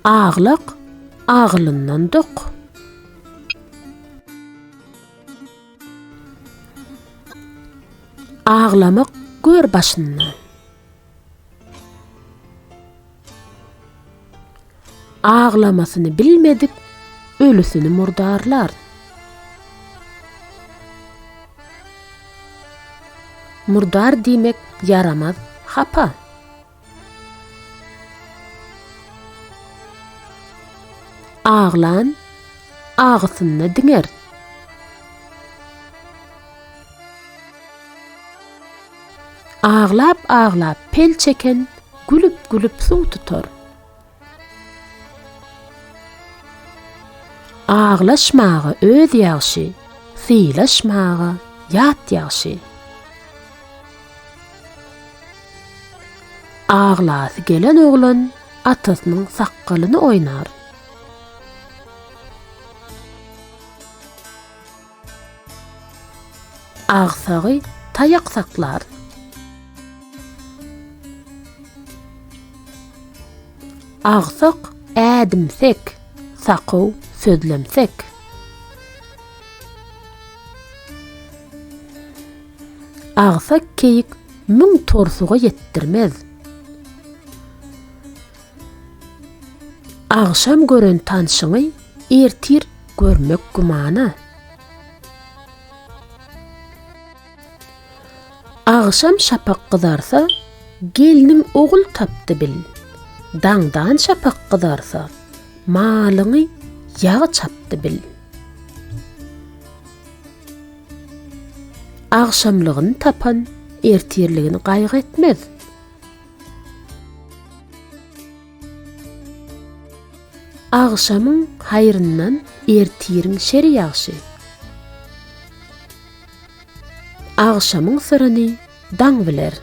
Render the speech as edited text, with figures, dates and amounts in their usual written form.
Ağlaq ağlından doq. Ağlamak gör başından. Ağlamasını bilmedik, ölüsünü murdarlar. Murdar demek yaramaz, hapa. Ağlan, ağısını dinger. Ağlap pel çeken, gülüp su tutar. Ağlaşmağı öz yaxşı, sıylaşmağı yat yaxşı. Ağlası gelen oğlan atasının saqqalını oynar. Ağsağı tayak saklar. Ağsak ädimsek, saqaw sözlemsek. Ağsak keyik müň torsuga yettirmez. Ağşam gören tanşyňy ertir görmek gumana. Ağşam şapak kızarsa, gelinin oğul tapdı bil. Dağdan şapak kızarsa, malıny yağı çapdı bil. Ağşamlygyny tapan, ertirligini gaýgy etmez. Ağşamyň hayryndan ertiriň şeri ýagşy. Ağşamyň syryny daň biler.